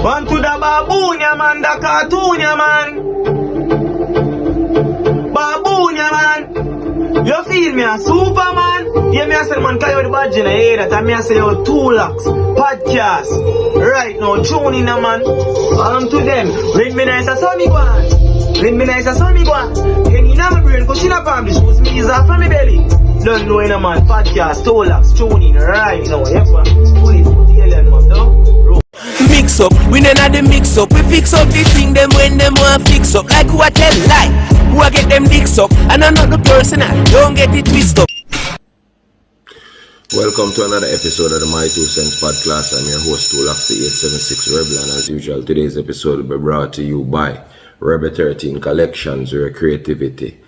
One to the baboon, yeah man, the cartoon, yeah man. Baboon, yeah man. You feel me a Superman? Yeah, me a say man, carry out the badge in the head that I me a say yo TU-LOX'S podcast. Right now, tune in man. On to them. Ring me nice, so me go on. Ring me nice, so me go on. Then in my brain, cause she not from the shoes, me is off from me belly. Don't know in a man, podcast, TU-LOX'S, tune in right now. Yep, police, put the alien man, though. Mix up, we none of the mix up. We fix up the thing them when them want fix up. Like who I tell lie, who I get them dicks up. And I'm not the personal, don't get it twisted up. Welcome to another episode of the My 2 Cents podcast. I'm your host TU-LOX'S, the 876 Rebel, and as usual today's episode will be brought to you by Rebel 13 Collections, where creativity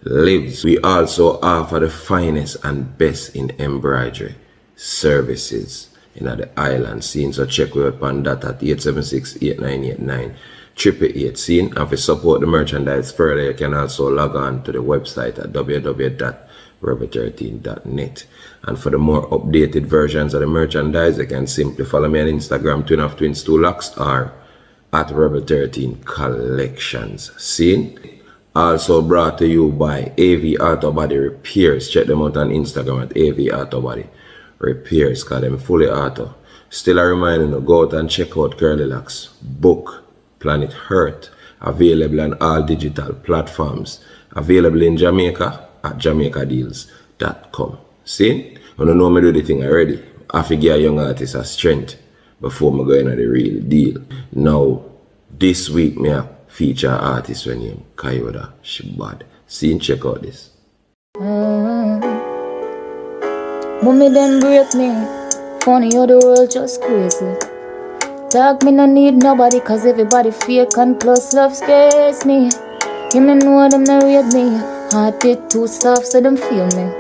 lives. We also offer the finest and best in embroidery services in the island scene, so check we out on that at 876-8989-888 scene. And if you support the merchandise further, you can also log on to the website at www.rebel13.net. And for the more updated versions of the merchandise, you can simply follow me on Instagram, Twin of Twins TU-LOX'S, or at Rebel 13 Collections scene. Also brought to you by AV Auto Body Repairs. Check them out on Instagram at AV Auto Body Repairs, cause them fully auto. Still a reminder to go out and check out Curly Locks book Planet Hurt, available on all digital platforms, available in Jamaica at jamaicadeals.com. See, when you know me do the thing already, I figure young artists a strength before me go into the real deal. Now this week me a feature artist when name Kayoda Shibad. See, check out this. Mommy then break me. Funny how the world just crazy. Talk me no need nobody, cause everybody fake and plus love scares me. You me know them no read me. Heart it too soft so them feel me.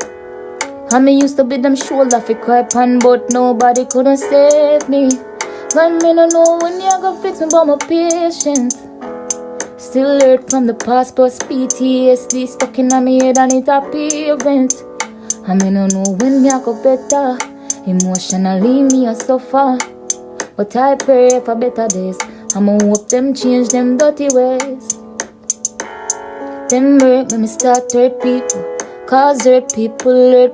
And me used to be them shoulder fi cry pan, but nobody couldn't save me. But me no know when you go fix me, but my patience. Still hurt from the past, plus PTSD stuck in my head and it a prevent. I me no know when me a go better. Emotionally me a suffer, but I pray for better days. I'ma hope them change them dirty ways. Them break me start hurt people, cause hurt people.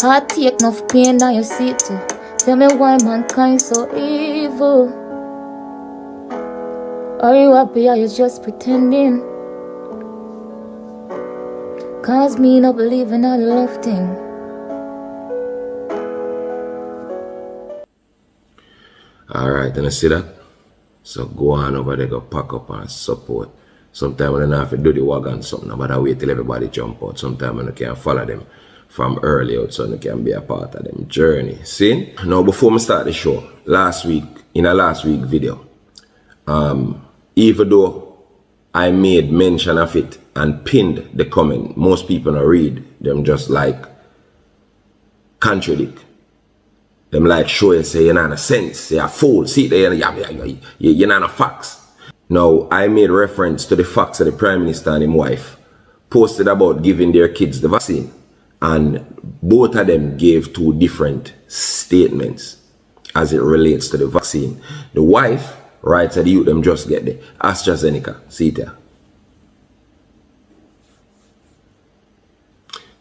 I take enough pain now you see too. Tell me why mankind so evil. Are you happy or you just pretending? Cause me not believe in all the love thing. Alright, and you see that? So go on over there, go pack up and support. Sometimes when I have to do the wagon something, but I wait till everybody jump out. Sometimes when I can follow them from early out so you can be a part of them journey. See? Now before I start the show, in a last week video, even though I made mention of it and pinned the comment, most people don't read them, just like contradict. Them like show you say you're not a sense, you're a fool, see there, you're not a facts. Now I made reference to the facts of the Prime Minister and his wife posted about giving their kids the vaccine, and both of them gave two different statements as it relates to the vaccine. The wife writes that the youth them just get the AstraZeneca, see there.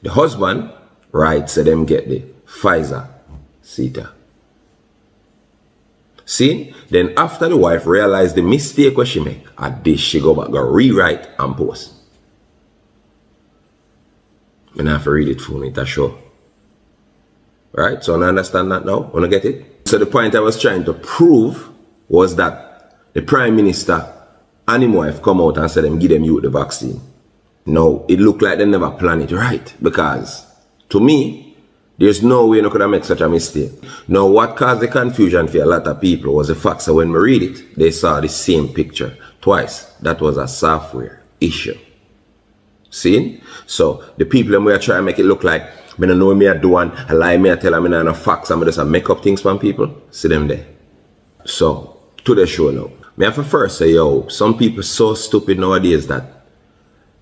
The husband writes that them get the Pfizer, see there. See, then after the wife realized the mistake what she make, at this she go back, go rewrite and post. I have to read it for me to show. Right, so I understand that now, wanna get it? So the point I was trying to prove was that the Prime Minister and his wife come out and said them give them youth the vaccine. Now, it looked like they never planned it right, because to me, there's no way you could have made such a mistake. Now, what caused the confusion for a lot of people was the fact that when we read it, they saw the same picture twice. That was a software issue. See? So, the people that we are trying to make it look like, I don't know what me I do and I lie, me I tell them I no facts, I'm just make up things from people. See them there. So, to the show now. Me have to first say, yo, some people so stupid nowadays that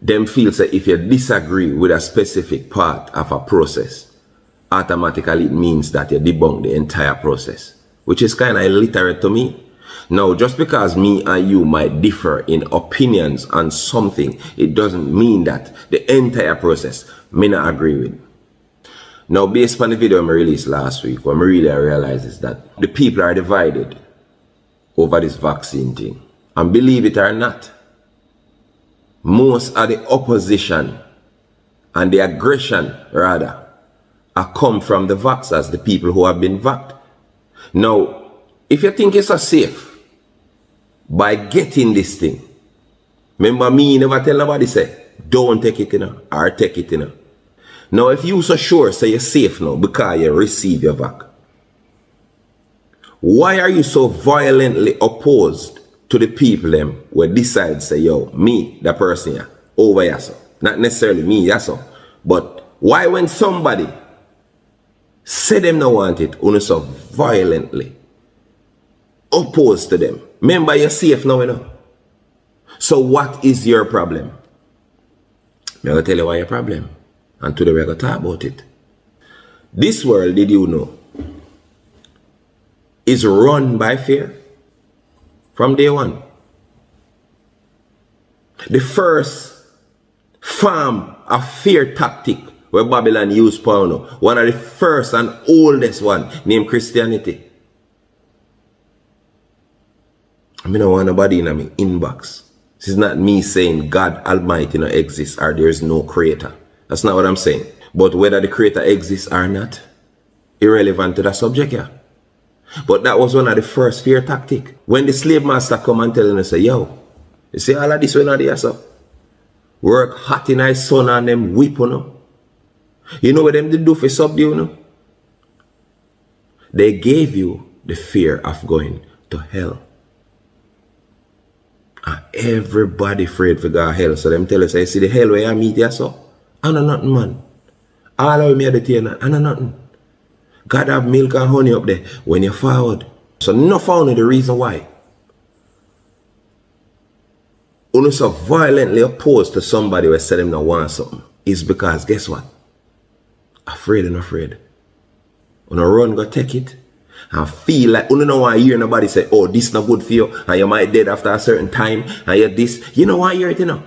them feel that if you disagree with a specific part of a process, automatically it means that you debunk the entire process, which is kind of illiterate to me. Now, just because me and you might differ in opinions on something, it doesn't mean that the entire process may not agree with. Now, based on the video I released last week, what I really realized is that the people are divided over this vaccine thing. And believe it or not, most of the opposition and the aggression, rather, are come from the vaxxers, the people who have been vaxxed. Now, if you think it's so safe by getting this thing, remember me never tell nobody say, don't take it, or take it, Now, if you so sure say you're safe now because you receive your vac, why are you so violently opposed to the people them who decide say, yo, me, the person here, over here, so. Not necessarily me, yes, so. But why when somebody say them no want it, you so violently opposed to them? Remember, you're safe now, So what is your problem? I'm going to tell you why your problem. And today we're going to talk about it. This world, did you know, is run by fear from day one. The first form of fear tactic where Babylon used porno, one of the first and oldest one, named Christianity. I don't want nobody in my inbox. This is not me saying God Almighty no exists or there is no creator. That's not what I'm saying. But whether the creator exists or not, irrelevant to the subject here. But that was one of the first fear tactic. When the slave master come and tell him, say, yo, you see all of this when there, so work hot in his son and them whip, You know what them did do for subdue, They gave you the fear of going to hell. And everybody afraid to go to hell. So them tell us, I see the hell where I meet you, so I know nothing, man. All of me at the table, I know nothing. God have milk and honey up there when you're forward. So no found the reason why. When you're so violently opposed to somebody who said them not want something, is because guess what? Afraid and afraid. When you run, go take it. And feel like you don't want to hear nobody say, oh, this not good for you, and you might dead after a certain time, and you're this. You don't want to hear it,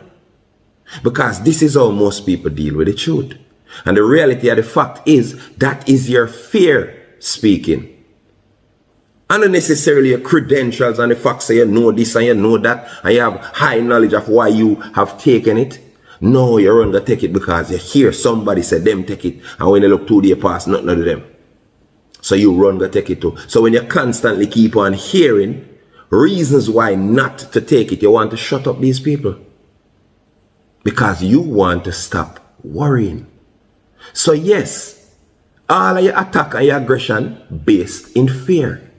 Because this is how most people deal with the truth. And the reality of the fact is, that is your fear speaking. And not necessarily your credentials and the fact say you know this and you know that, and you have high knowledge of why you have taken it. No, you're going to take it because you hear somebody say them take it, and when you look 2 days past, nothing of them. So you run to take it too. So when you constantly keep on hearing reasons why not to take it, you want to shut up these people. Because you want to stop worrying. So yes, all of your attack and your aggression based in fear.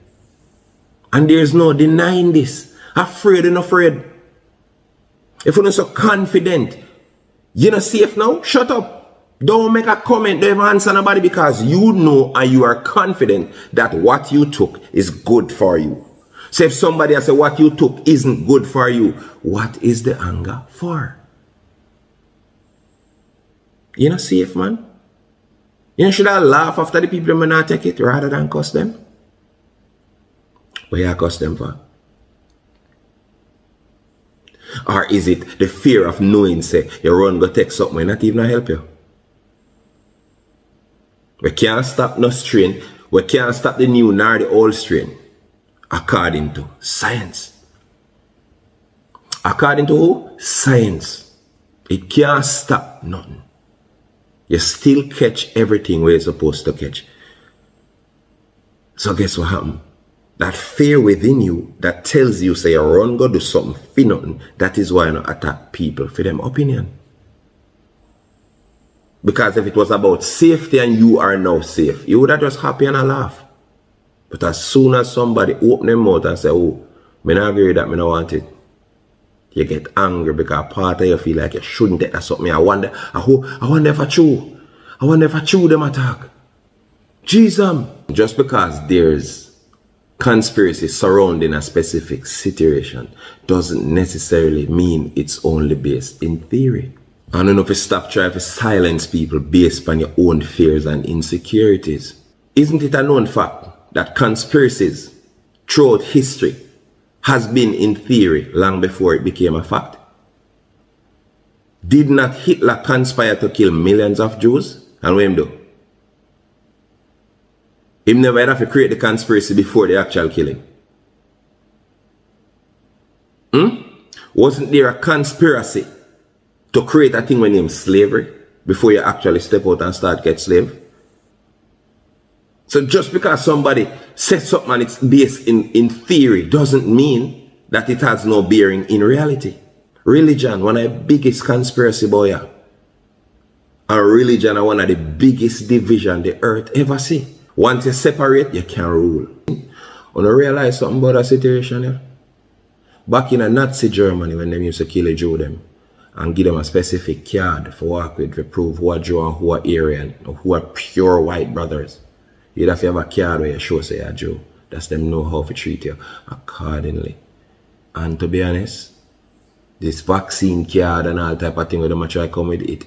And there's no denying this. Afraid and afraid. If you're not so confident, you're not safe now, shut up. Don't make a comment, don't even answer nobody, because you know and you are confident that what you took is good for you. So if somebody has said what you took isn't good for you, what is the anger for? You're not safe, man. You should have laugh after the people who not take it rather than cuss them. What you cuss them for? Or is it the fear of knowing, say, you run go take something and not even help you? We can't stop no strain. We can't stop the new nor the old strain. According to science. According to who? Science. It can't stop nothing. You still catch everything where you're supposed to catch. So guess what happened? That fear within you that tells you, say, run, go do something for nothing. That is why you don't attack people for them opinion. Because if it was about safety and you are now safe, you would have just happy and a laugh. But as soon as somebody open their mouth and say, oh, I don't agree with that, I don't want it, you get angry because part of you feel like you shouldn't take that something. I wonder if I chew. I wonder if I chew them attack. Jesus. Just because there's conspiracy surrounding a specific situation doesn't necessarily mean it's only based in theory. I don't know if you stop trying to silence people based on your own fears and insecurities. Isn't it a known fact that conspiracies throughout history has been in theory long before it became a fact. Did not Hitler conspire to kill millions of Jews? And what him do? Him never had to create the conspiracy before the actual killing. Wasn't there a conspiracy to create a thing named slavery before you actually step out and start get slave? So just because somebody says something and it's based in theory doesn't mean that it has no bearing in reality. Religion, one of the biggest conspiracy boy. And religion are one of the biggest division the earth ever see. Once you separate, you can't rule. Wanna realize something about that situation here? Back in a Nazi Germany, when they used to kill a Jew them and give them a specific card for walk with to prove who are Jew and who are Aryan or who are pure white brothers. You'd have to have a card where you show say you're a Jew. That's them know how to treat you accordingly. And to be honest, this vaccine card and all type of thing with them I try to come with, it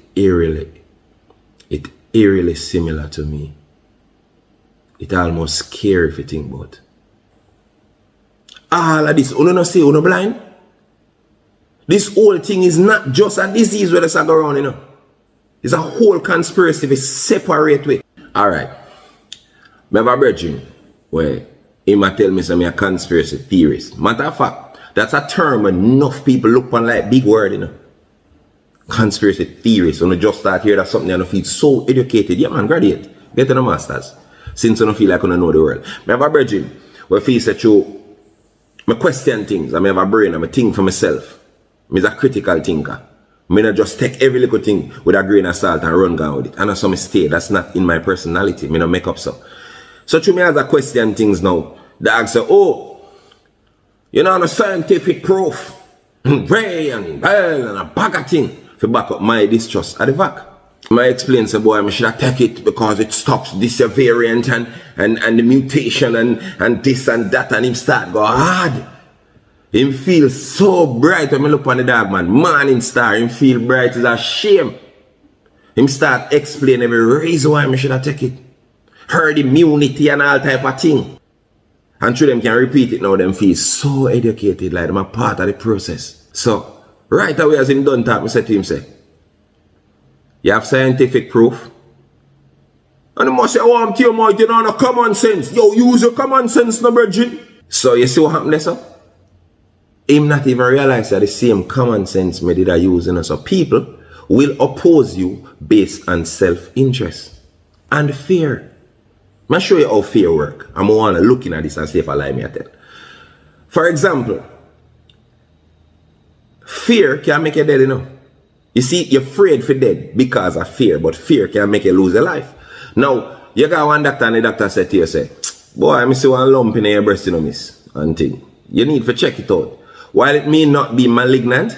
eerily similar to me. It almost scary if you think about it. All of this, you don't see, you blind. This whole thing is not just a disease where they go around, you know. It's a whole conspiracy if it's separate way. Alright. I have a brethren where he might tell me some a conspiracy theorist. Matter of fact, that's a term enough people look upon like big word, you know. Conspiracy theorist. When you just start here, that's something you don't feel so educated. Yeah man, graduate. Get to the masters. Since you don't feel like you don't know the world. I have a brethren where feel that you I question things. I have a brain. I think for myself. I'm a critical thinker. I not just take every little thing with a grain of salt and run down with it. And that's some mistake. That's not in my personality. I don't make up so. So to me as I question things now, the ask say, oh, you know, the scientific proof. Pray and a bag of thing to back up my distrust at the back. I explain say, boy, I should take it because it stops this variant and the mutation and this and that, and him start go hard. Him feel so bright when I look on the dog man. Morning star, him feel bright as a shame. Him start explain every reason why I should take it. Herd immunity and all type of thing. And through them can repeat it now, them feel so educated, like them a part of the process. So, right away as him done talk, I said to him, say, you have scientific proof? And he must say, oh, I'm telling you, you don't have common sense. Yo, use your common sense, no virgin. So you see what happened there, sir? Him not even realize that the same common sense me did I use, you know. So people will oppose you based on self-interest and fear. I'm show you how fear work. I'm want to looking at this and see if I lie me at it. For example, fear can make you dead, you know. You see, you're afraid for dead because of fear, but fear can make you lose your life. Now, you got one doctor and the doctor said to you, say, boy, I see one lump in your breast, you know, miss, and thing. You need to check it out. While it may not be malignant,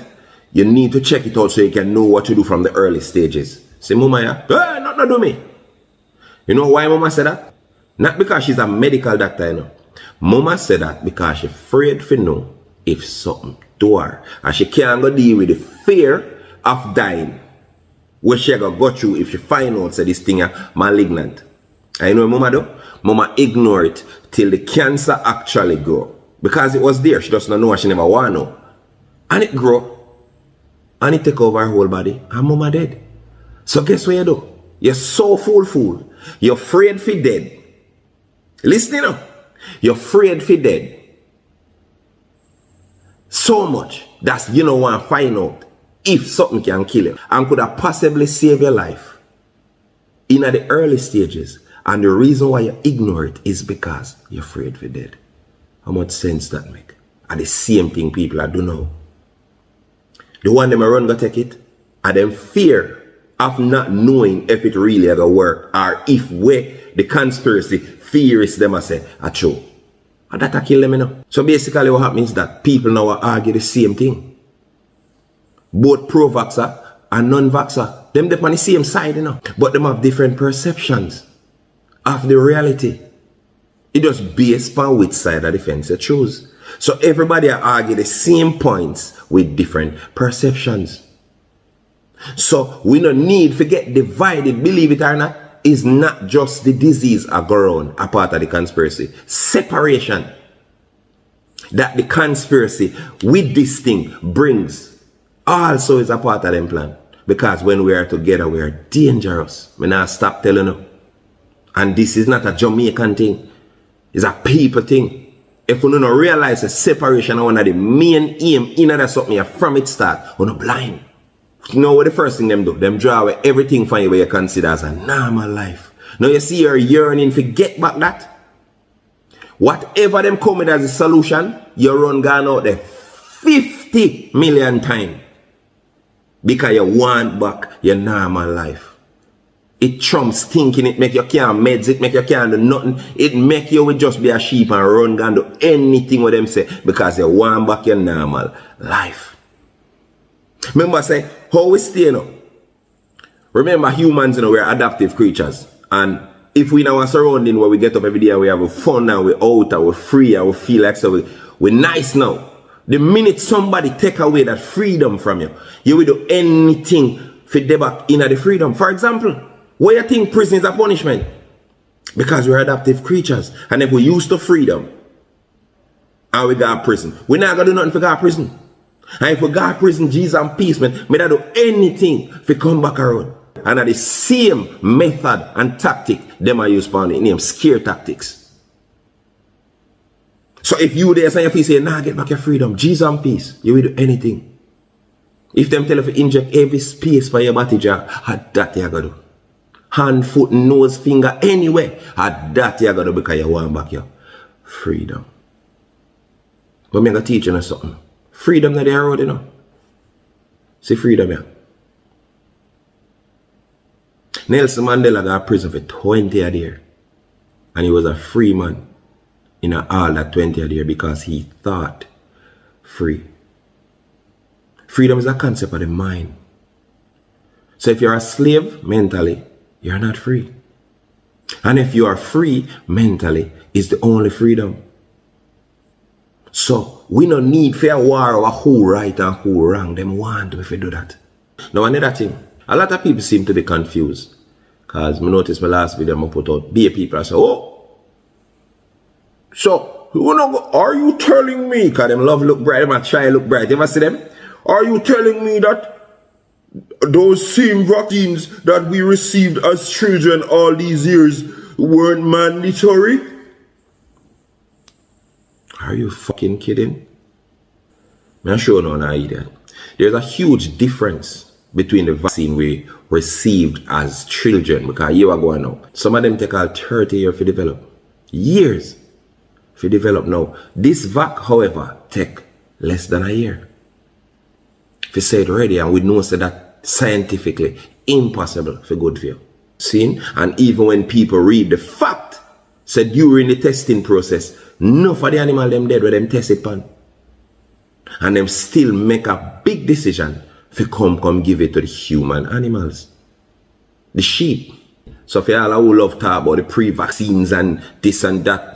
you need to check it out so you can know what to do from the early stages. Say, Mama, yeah, not do me. You know why Mama said that? Not because she's a medical doctor, you know. Mama said that because she's afraid to know if something to her. And she can't go deal with the fear of dying, where she go through if she find out that this thing is malignant. And you know what Mama do? Mama ignore it till the cancer actually grow. Because it was there, she doesn't know what she never want to know. And it grow. And it take over her whole body. And Mama dead. So guess what you do? You're so fool. You're afraid for dead. Listen up. You're afraid for dead. So much that you don't want to find out if something can kill you and could have possibly saved your life in the early stages. And the reason why you ignore it is because you're afraid for dead. How much sense that make? And the same thing people are doing now. The one them run go take it, and them fear of not knowing if it really ever work or if the conspiracy theorists them say are true. And that kill them, you know. So basically what happens is that people now argue the same thing. Both pro-vaxxer and non-vaxxer. Them on the same side, you know. But them have different perceptions of the reality. It just based on which side of the fence you choose. So everybody argue the same points with different perceptions. So we don't need to get divided, believe it or not. Is not just the disease a go around, a part of the conspiracy. Separation. that the conspiracy with this thing brings also is a part of them plan. Because when we are together, we are dangerous. We now stop telling you. And this is not a Jamaican thing. It's a people thing. If we don't realize the separation of one of the main aim in that something from its start, we're not blind. You know what the first thing them do? Them draw away everything from you what you consider as a normal life. Now you see you're yearning to get back that. Whatever them come with as a solution, you run gone out there 50 million times. Because you want back your normal life. It trumps thinking, it make you can't meds, it make you can't do nothing. It make you will just be a sheep and run and do anything with them say because you want back your normal life. Remember say, how we stay now? Remember humans, we're adaptive creatures. And if we in our surrounding where we get up every day and we have fun and we're out and we're free and we feel like so we're nice now. The minute somebody take away that freedom from you, you will do anything for them back in the freedom. For example, why you think prison is a punishment? Because we're adaptive creatures. And if we used to freedom and we got prison, we're not going to do nothing for God prison. And if we got prison, Jesus and peace, man, may not do anything for come back around. And at the same method and tactic, them are used for the name scare tactics. So if you there say say, nah, get back your freedom, Jesus and peace, you will do anything. If them tell you to inject every space for your body jar, that you gotta do. Hand, foot, nose, finger, anywhere, that you gotta do because you want back your freedom. But I'm gonna teach you something. Freedom that they road, See freedom here. Nelson Mandela got prison for 20 a year. And he was a free man. In all that 20 a year because he thought free. Freedom is a concept of the mind. So if you're a slave mentally, you're not free. And if you are free mentally, it's the only freedom. So we don't need fair war over who right and who wrong. Them want if we do that. Now another thing, a lot of people seem to be confused. Because I noticed my last video I put out, be people I say, oh, so, are you telling me, because them love look bright, them try look bright, you ever see them? Are you telling me that those same vaccines that we received as children all these years weren't mandatory? Are you fucking kidding? I'm sure no idea. There's a huge difference between the vaccine we received as children, because you are going now. Some of them take all 30 years to develop. Years. To develop now. This vac, however, take less than a year. If you say it already, and we know that scientifically impossible for good for you. See? And even when people read the fact, said during the testing process, none of the animal them dead where them test it pan. And them still make a big decision to come give it to the human animals. The sheep. So for all who love talk about the pre-vaccines and this and that,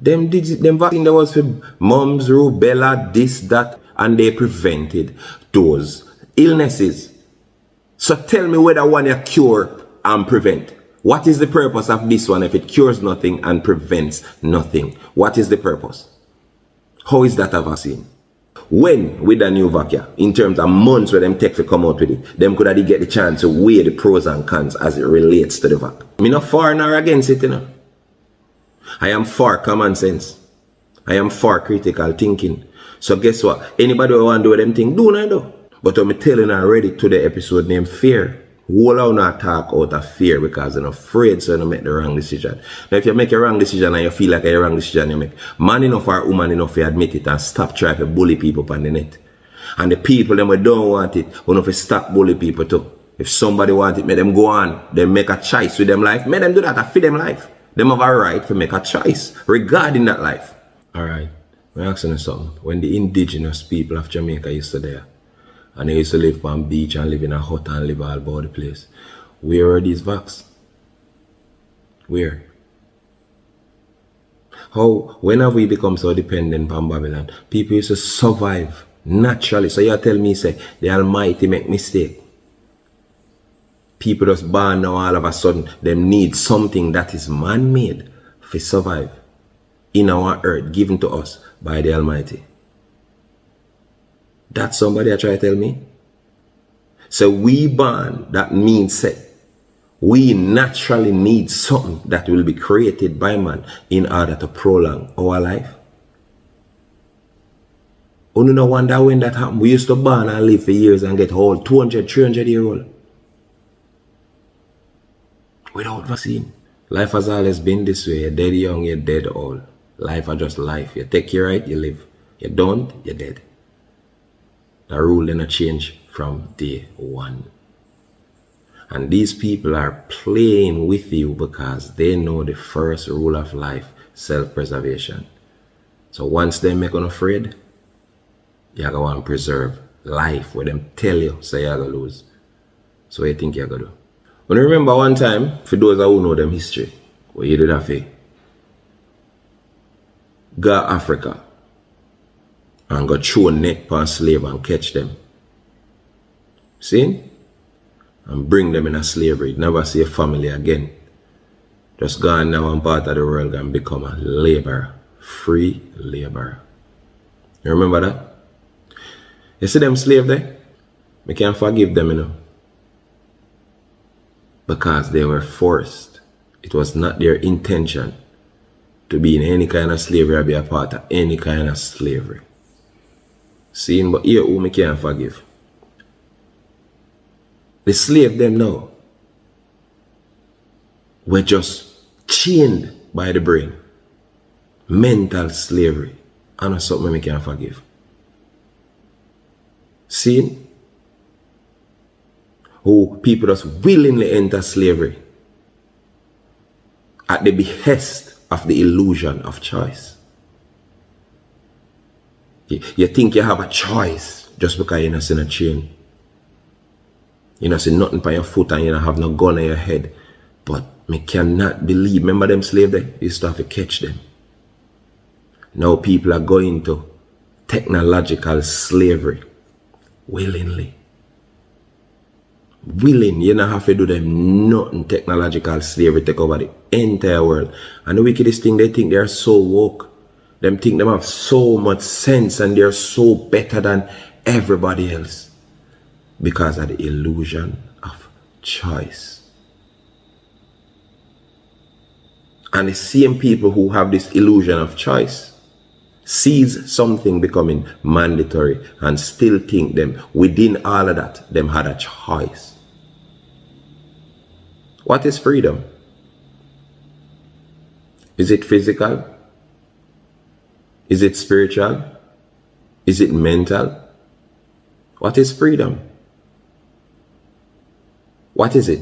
them vaccine that was for mumps, rubella, this, that, and they prevented those illnesses. So tell me whether one you cure and prevent. What is the purpose of this one if it cures nothing and prevents nothing? What is the purpose? How is that a vaccine? When with a new vaccine, in terms of months where them take to come out with it, them could already get the chance to weigh the pros and cons as it relates to the vaccine. I'm not for nor against it, I am for common sense. I am for critical thinking. So guess what? Anybody who want to do them thing, do not do. But I'm telling you already to the episode named Fear. Whole out not talk out of fear because you're afraid so you don't make the wrong decision. Now if you make a wrong decision and you feel like a wrong decision you make, man enough or woman enough to admit it and stop trying to bully people on the net. And the people them who don't want it, who know to stop bully people too. If somebody want it, make them go on. They make a choice with them life. Make them do that and feed them life. Them have a right to make a choice regarding that life. Alright, I'm asking you something. When the indigenous people of Jamaica used to there, and they used to live on beach and live in a hut and live all about the place, where are these vax? Where? How, when have we become so dependent on Babylon? People used to survive naturally. So you tell me, say, the Almighty make mistake. People just born now all of a sudden, them need something that is man-made to survive in our earth, given to us by the Almighty. That's somebody I try to tell me. So we born, that means that we naturally need something that will be created by man in order to prolong our life. You no wonder when that happened. We used to born and live for years and get old, 200, 300 years old. Without vaccine. Life has always been this way. You're dead young, you're dead old. Life is just life. You take your right, you live. You don't, you're dead. The rule did not change from day one. And these people are playing with you because they know the first rule of life, self-preservation. So once they make you afraid, you're going to preserve life where them tell you, say you're going to lose. So what you think you're going to do? When I remember one time, for those who know them history, where you did have to go to Africa and go throw a net per slave and catch them. See? And bring them in a slavery. Never see a family again. Just go in one part of the world and become a laborer. Free laborer. You remember that? You see them slave there? We can't forgive them, you know. Because they were forced. It was not their intention to be in any kind of slavery or be a part of any kind of slavery. Seeing, but here who me can't forgive. The slave them now were just chained by the brain. Mental slavery. And that's something we can't forgive. Seeing? Who people just willingly enter slavery at the behest of the illusion of choice. You think you have a choice just because you're not in a chain. You don't see nothing on your foot and you don't have no gun on your head. But me cannot believe. Remember them slaves there? You used to have to catch them. Now people are going to technological slavery. Willingly. Willing. You don't have to do them nothing. Technological slavery take over the entire world. And the wickedest thing, they think they are so woke. Them think them have so much sense and they're so better than everybody else. Because of the illusion of choice. And the same people who have this illusion of choice sees something becoming mandatory and still think them within all of that, them had a choice. What is freedom? Is it physical? Is it spiritual? Is it mental? What is freedom? What is it?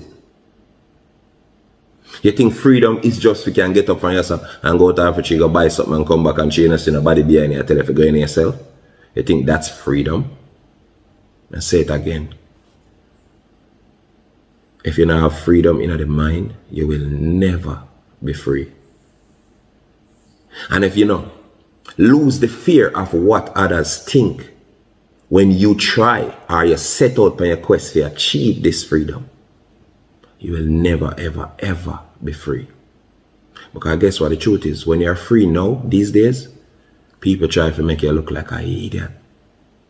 You think freedom is just you can get up from yourself and go to Africa, go buy something and come back and chain us in a body behind you, tell you if you go in yourself? You think that's freedom? And say it again. If you don't have freedom in the mind, you will never be free. And if you know, lose the fear of what others think when you try or you set out on your quest to achieve this freedom, you will never, ever, ever be free. Because guess what the truth is? When you're free now, these days, people try to make you look like an idiot.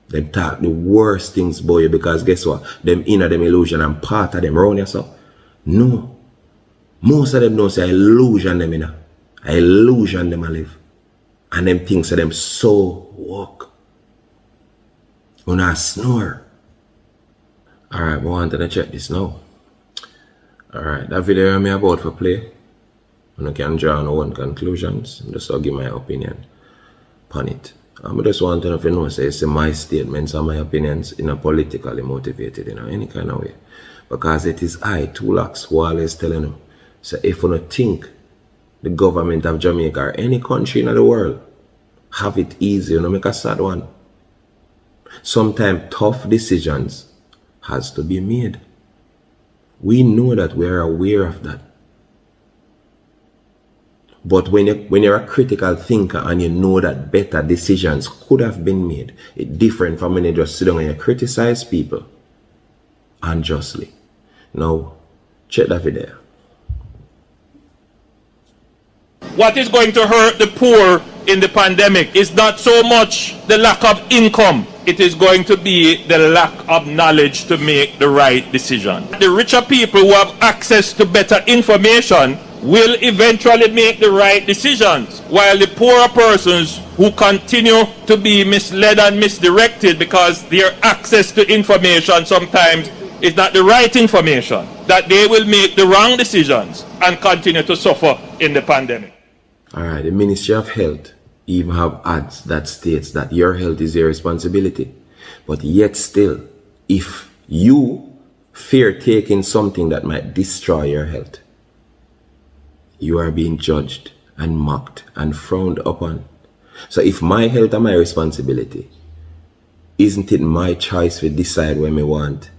They talk the worst things about you because guess what? Them inner them illusion and part of them around yourself. No. Most of them know say illusion them inner. Illusion them I live. And them things of them so woke. When I snore. Alright, but I want to check this now. Alright, that video I'm about for play. I can draw on one conclusions. I'm just give my opinion upon it. I just want to know if you know, say it's my statements and my opinions in a politically motivated in any kind of way. Because it is I, TU-LOX'S, who always telling you, so if you don't think the government of Jamaica or any country in the world have it easy, you know, make a sad one. Sometimes tough decisions has to be made. We know that, we are aware of that. But when you're a critical thinker and you know that better decisions could have been made, it's different from when you just sit down and you criticize people unjustly. Now, check that video. What is going to hurt the poor in the pandemic is not so much the lack of income. It is going to be the lack of knowledge to make the right decision. The richer people who have access to better information will eventually make the right decisions, while the poorer persons who continue to be misled and misdirected because their access to information sometimes is not the right information, that they will make the wrong decisions and continue to suffer in the pandemic. All right, the Ministry of Health even have ads that states that your health is your responsibility. But yet still, if you fear taking something that might destroy your health, you are being judged and mocked and frowned upon. So if my health are my responsibility, isn't it my choice to decide when I want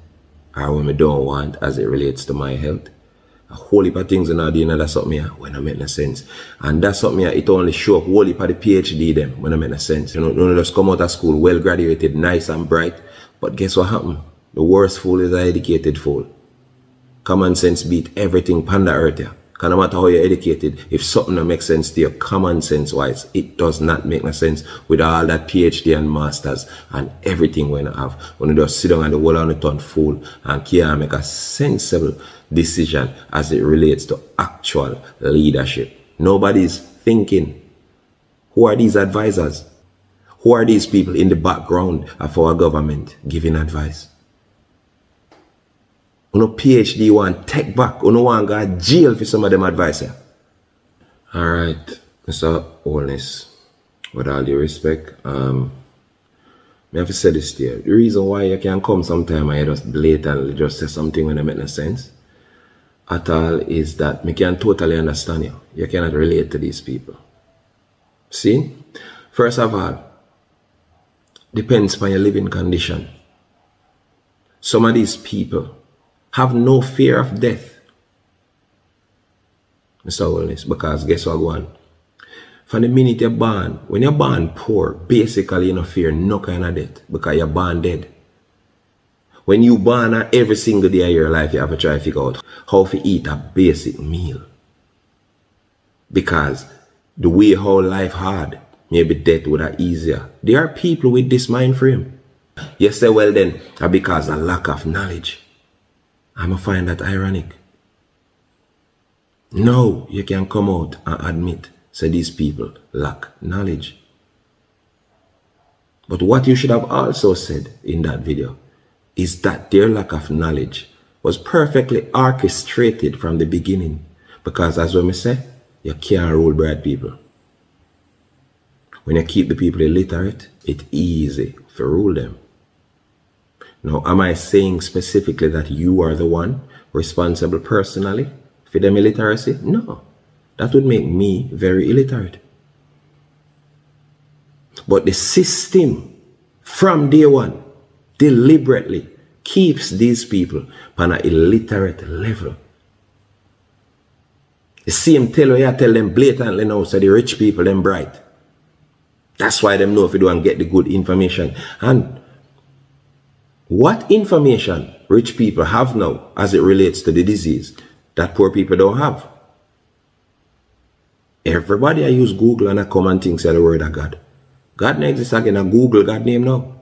or when I don't want as it relates to my health? A whole heap of things in our DNA, that's something when I make no sense. And that's something it only show up whole heap of the PhD them when I make no sense. You know, just come out of school, well graduated, nice and bright. But guess what happened? The worst fool is an educated fool. Common sense beat everything panda earth here. No matter how you're educated, if something that makes sense to you, common sense wise, it does not make no sense with all that PhD and masters and everything we have. When you just sit down and the whole on the turn fool and can't make a sensible decision as it relates to actual leadership. Nobody's thinking. Who are these advisors? Who are these people in the background of our government giving advice? No PhD want take back, no want go to jail for some of them advice. Alright, Mr. Holness, with all due respect, I have to say this to you. The reason why you can come sometime and you just blatantly just say something when it makes no sense at all is that I can totally understand you. You cannot relate to these people. See? First of all, depends on your living condition. Some of these people have no fear of death, Mr. Holness, because guess what go on? From the minute you're born, when you're born poor, basically you don't fear no kind of death because you're born dead. When you born every single day of your life, you have to try to figure out how to eat a basic meal. Because the way how life hard, maybe death would have easier. There are people with this mind frame. You say, well then, because of lack of knowledge. I'm going to find that ironic. No, you can come out and admit, say these people lack knowledge. But what you should have also said in that video is that their lack of knowledge was perfectly orchestrated from the beginning. Because as we say, you can't rule bright people. When you keep the people illiterate, it's easy to rule them. Now, am I saying specifically that you are the one responsible personally for them illiteracy? No. That would make me very illiterate. But the system from day one deliberately keeps these people on an illiterate level. The same tell you tell them blatantly now, so the rich people, them bright. That's why them know if you don't get the good information. And what information rich people have now as it relates to the disease that poor people don't have? Everybody I use Google and I come and think say the word of God. God next is again a Google God name now.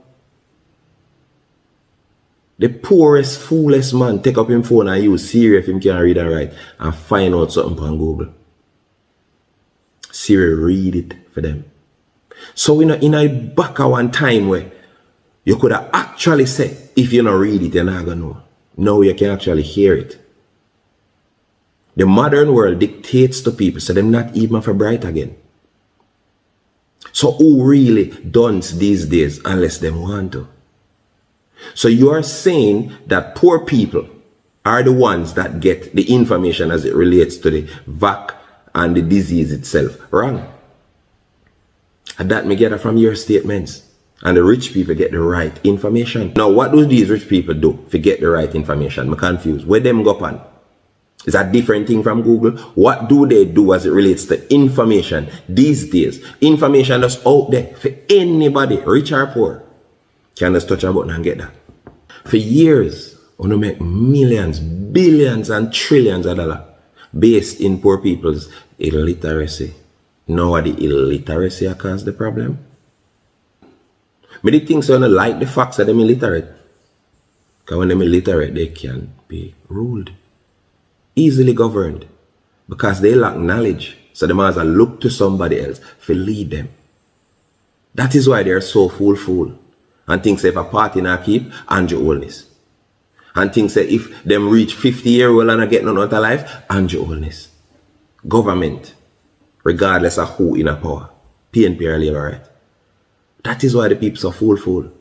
The poorest, foolest man take up him phone and use Siri if him can read and write and find out something on Google. Siri read it for them. So in a back of one time where you could have actually said, if you don't read it, you're not going to know. Now you can actually hear it. The modern world dictates to people, so they're not even for bright again. So who really does these days unless they want to? So you are saying that poor people are the ones that get the information as it relates to the vac and the disease itself. Wrong. And that me get it from your statements. And the rich people get the right information. Now, what do these rich people do to get the right information? I'm confused. Where them go on? Is that different thing from Google? What do they do as it relates to information these days? Information that's out there for anybody, rich or poor, can just touch a button and get that. For years, we make millions, billions and trillions of dollars based in poor people's illiteracy. Now the illiteracy caused the problem. Me the things so I don't like the facts that them illiterate. Because when them illiterate, they can be ruled. Easily governed. Because they lack knowledge. So they must look to somebody else to lead them. That is why they are so fool. And think say if a party not keep, Andrew Holness. And think say if them reach 50 years old and not get none out of life, Andrew Holness. Government. Regardless of who in a power. PNP or Labour, right? That is why the people so fool.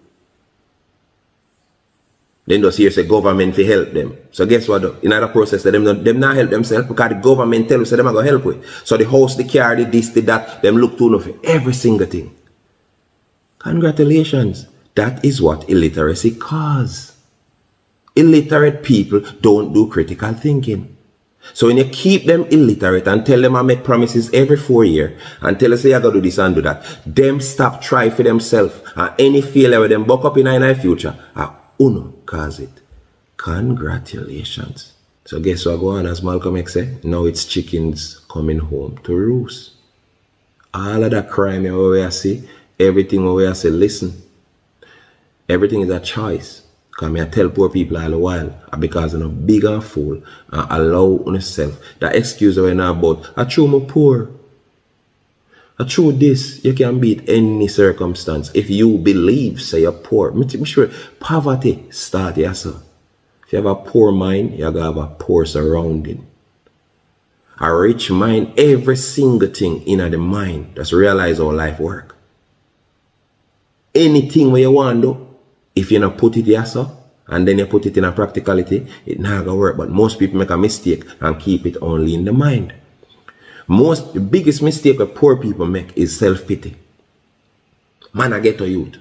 Then just hear say government to help them. So guess what? In other process, them not help themselves because the government tell us so them are going to help with. So the house, the car, the this, the that, them look to for every single thing. Congratulations. That is what illiteracy causes. Illiterate people don't do critical thinking. So when you keep them illiterate and tell them I make promises every 4 years and tell us say I gotta do this and do that, them stop try for themselves and any failure with them buck up in the future, uno cause it. Congratulations. So guess what go on, as Malcolm X said? Now it's chickens coming home to roost. All of that crime we see, everything we say, listen. Everything is a choice. Because I tell poor people all the while, because I'm a big and fool and allow yourself. That excuse we're not about, I true me poor. I true this, you can beat any circumstance. If you believe, say you're poor. I'm sure poverty start here, so. If you have a poor mind, you're going to have a poor surrounding. A rich mind, every single thing in the mind. Just realize how life work. Anything where you want to do, if you not put it here, so, and then you put it in a practicality, it not gonna work. But most people make a mistake and keep it only in the mind. The biggest mistake that poor people make is self-pity. Man, I get to youth.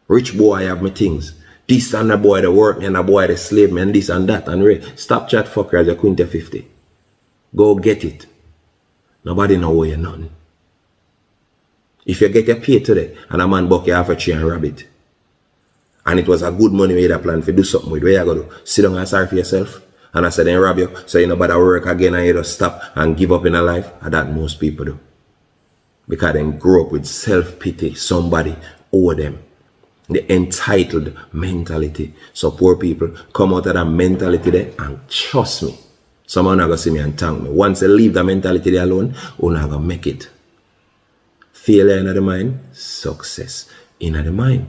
Rich boy, I have my things. This and a boy the work and a boy the slave me and this and that. And stop chat fucker as you couldn't 50. Go get it. Nobody know where you're nothing. If you get your pay today and a man buck you half a tree and rob it, and it was a good money we had a plan to do something with, where you go to sit down and sorry for yourself. And I said, then rob you, so you know better work again and you just stop and give up in a life. And that most people do. Because they grow up with self-pity. Somebody owe them. The entitled mentality. So poor people come out of that mentality there and trust me. Someone not going to see me and thank me. Once they leave that mentality there alone, you're not going to make it. Failure in the mind, success in the mind.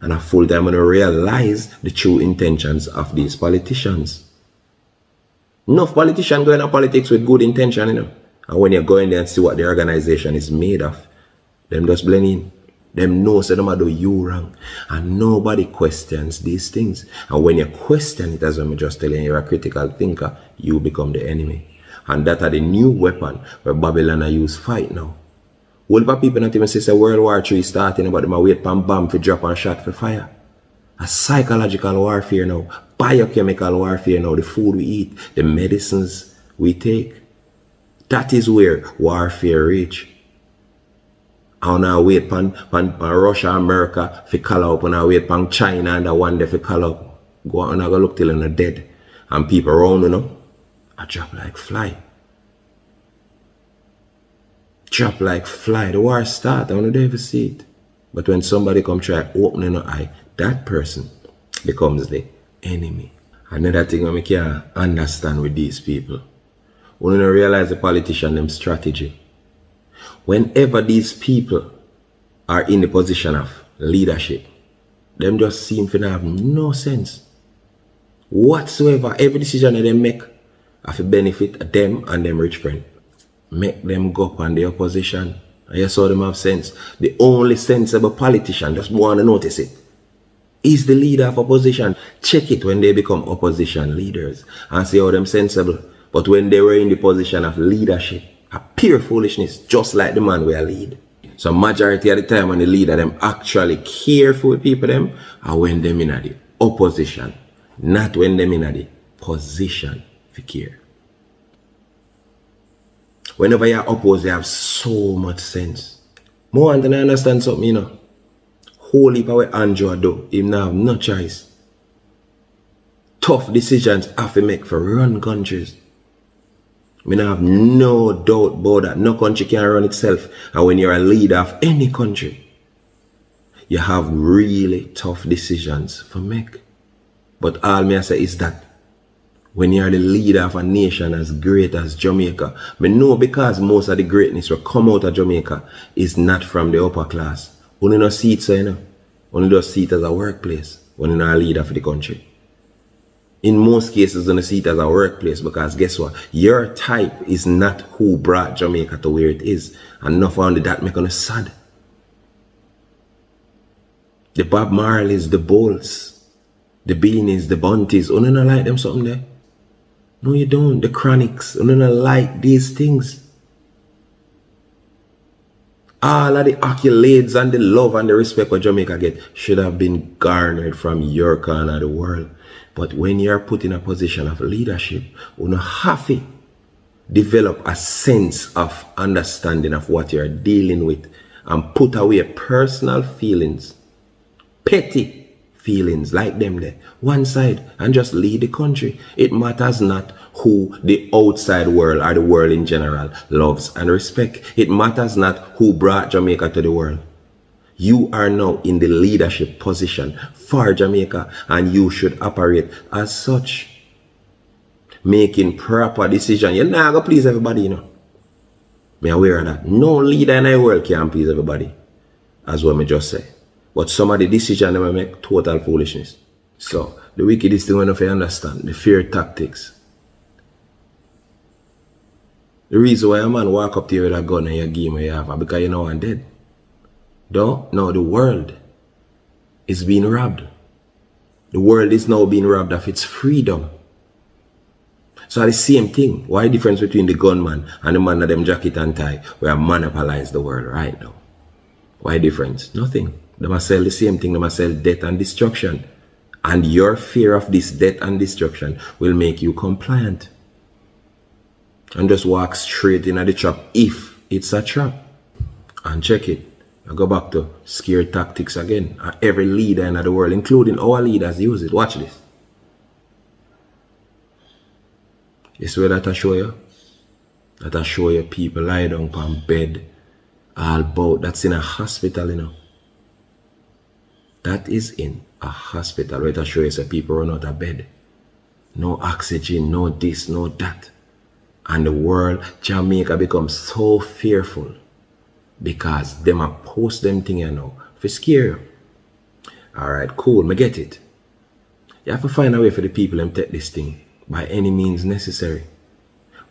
And a full time when I realize the true intentions of these politicians. Enough politicians go into politics with good intention, you know. And when you go in there and see what the organization is made of, them just blend in. Them know so them do you wrong. And nobody questions these things. And when you question it, as I'm just telling you, you're a critical thinker, you become the enemy. And that are the new weapon where Babylon are used fight now. All the people not even say World War III starting, but them wait for bomb for drop and shot for fire. A psychological warfare now, biochemical warfare now, the food we eat, the medicines we take. That is where warfare reach. I now wait for Russia, America for call up, and I wait for China and the one day for call up. Go out and I go look till they're dead. And people around, you know, I drop like fly. Drop like fly. The war start. I want to ever see it. But when somebody come try opening an eye, that person becomes the enemy. Another thing I can't understand with these people. We don't realize the politician them strategy. Whenever these people are in the position of leadership, them just seem to have no sense whatsoever. Every decision that they make have to benefit them and them rich friend. Make them go up on the opposition. And you saw them have sense. The only sensible politician, just want to notice it, is the leader of opposition. Check it when they become opposition leaders and see how them sensible. But when they were in the position of leadership, a pure foolishness, just like the man we are lead. So majority of the time when the leader them actually care for the people them, are when them in the opposition, not when them in the position for care. Whenever you oppose, you have so much sense. More than I understand something, you know. Whole heap of what Andrew do, him now have no choice. Tough decisions have to make for run countries. I mean, I have no doubt about that. No country can run itself. And when you're a leader of any country, you have really tough decisions to make. But all me I say is that when you're the leader of a nation as great as Jamaica, I know because most of the greatness will come out of Jamaica is not from the upper class. Only no see it so, you know. Only just see it as a workplace when you're not a leader for the country. In most cases, you don't see it as a workplace because guess what? Your type is not who brought Jamaica to where it is. And enough only that make us sad. The Bob Marleys, the Bolts, the Beanies, the Bunties, you don't like them something there? No, you don't. The Chronics, you don't like these things. All of the accolades and the love and the respect what Jamaica get should have been garnered from your corner of the world. But when you're put in a position of leadership, you have to develop a sense of understanding of what you're dealing with and put away personal feelings, petty feelings like them there, one side, and just lead the country. It matters not who the outside world or the world in general loves and respect. It matters not who brought Jamaica to the world. You are now in the leadership position for Jamaica and you should operate as such. Making proper decisions. You're not going to please everybody, you know. I'm aware of that. No leader in the world can please everybody. As what I just say. But some of the decisions they make total foolishness. So, the wickedest thing when you understand, the fear tactics. The reason why a man walk up to you with a gun and you give him what you have, because you know I'm dead. No, the world is being robbed. The world is now being robbed of its freedom. So the same thing. Why the difference between the gunman and the man of them jacket and tie where monopolize the world right now? Why difference? Nothing. They must sell the same thing. They must sell death and destruction. And your fear of this death and destruction will make you compliant. And just walk straight into the trap if it's a trap. And check it. I go back to scare tactics again. Every leader in the world, including our leaders, use it. Watch this. You see what that I show you? That I show you people lie down on bed all about. That's in a hospital, you know. That is in a hospital. Where I show you some people run out of bed. No oxygen, no this, no that. And the world, Jamaica becomes so fearful. Because them a post them thing you know for scare you. Alright, cool, me get it. You have to find a way for the people them take this thing by any means necessary.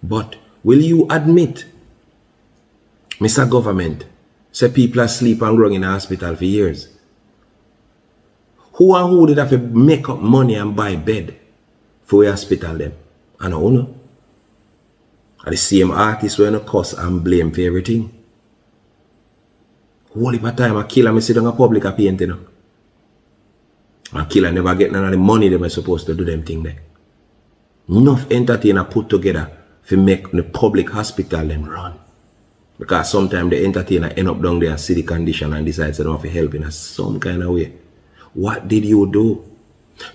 But will you admit, Mr. Government, say people are sleep and growing in the hospital for years? Who and who did have to make up money and buy bed for the hospital them? I don't know. Are the same artists who no cuss and blame for everything? Whole heap of time a killer me sit on a public a paint, you know. A killer never get none of the money they are supposed to do them thing there. Enough entertainer put together to make the public hospital them run. Because sometimes the entertainer end up down there and see the condition and decides they don't have to help in some kind of way. What did you do?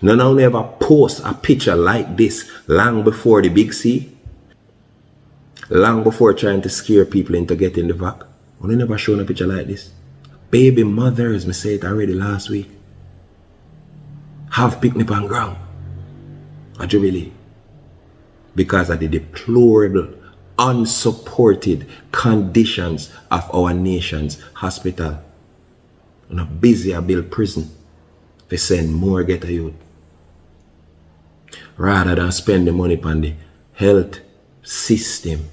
None of them ever post a picture like this long before the big C. Long before trying to scare people into getting the vac. I never shown a picture like this. Baby mothers, me say it already last week, have picnic on ground. A jubilee. Because of the deplorable, unsupported conditions of our nation's hospital. And a busy build prison to send more ghetto youth. Rather than spend the money on the health system.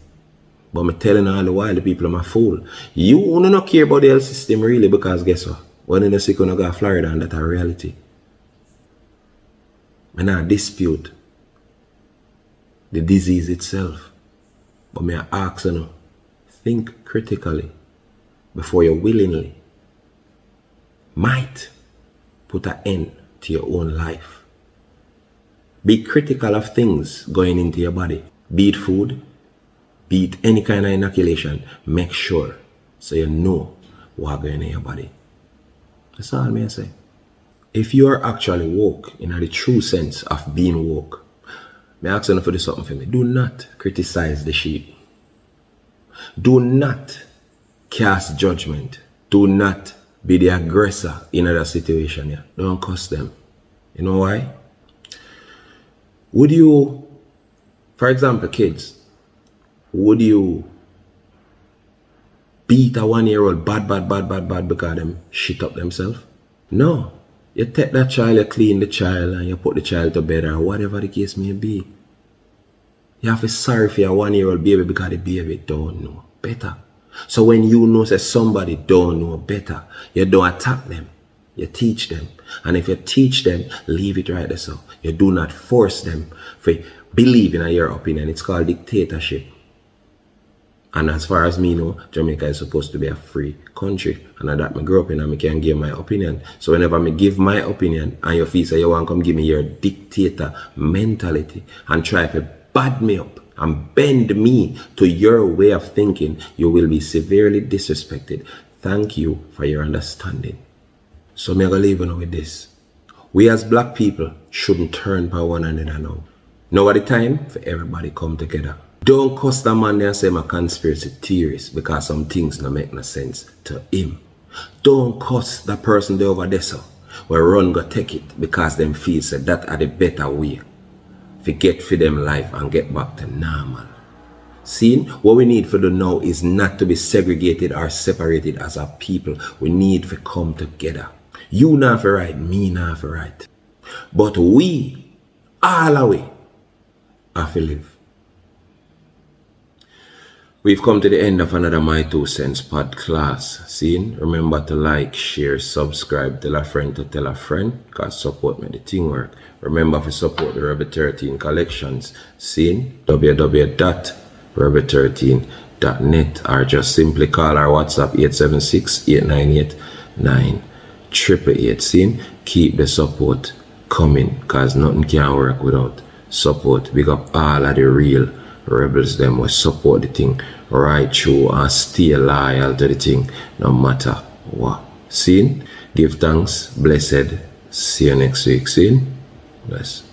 But I'm telling all the while the people are my fool. You do not care about the health system really because guess what? When in the sick when I go to Florida and that's a reality. I not dispute the disease itself. But I ask you, think critically before you willingly might put an end to your own life. Be critical of things going into your body. Be it food, be it any kind of inoculation, make sure so you know what's going in your body. That's all I say. If you are actually woke in the true sense of being woke, Me ask you for do something for me. Do not criticize the sheep. Do not cast judgment. Do not be the aggressor in that situation. Yeah. Don't cuss them. You know why? Would you, for example, kids, would you beat a 1-year-old bad because them shit up themselves? No. You take that child, you clean the child, and you put the child to bed, or whatever the case may be. You have to sorry for your 1-year-old baby because the baby don't know better. So when you know that somebody don't know better, you don't attack them. You teach them. And if you teach them, leave it right there. So you do not force them for believing in your opinion. It's called dictatorship. And as far as me know, Jamaica is supposed to be a free country. And that I grew up in and I can give my opinion. So whenever I give my opinion and you feel say you want to come give me your dictator mentality and try to bad me up and bend me to your way of thinking, you will be severely disrespected. Thank you for your understanding. So I'm going to leave you with this. We as black people shouldn't turn by one another now. Now at the time for everybody come together. Don't cuss the man there and say I'm a conspiracy theorist because some things don't make no sense to him. Don't cuss the person there over there so where run go take it because them feel say that are the better way. Forget for them life and get back to normal. See, what we need for the now is not to be segregated or separated as a people. We need to come together. You not for right, me not for right. But we, all the way, have to live. We've come to the end of another My 2 Cents podcast. See, remember to like, share, subscribe, tell a friend to tell a friend, because support me the thing work. Remember to support the Rebel 13 collections. See, www.rebel13.net or just simply call our WhatsApp 876-898-9888. See, keep the support coming, because nothing can work without support. Big up all of the real rebels them will support the thing right through and stay loyal to the thing no matter what. See? Give thanks, blessed. See you next week. See? Bless.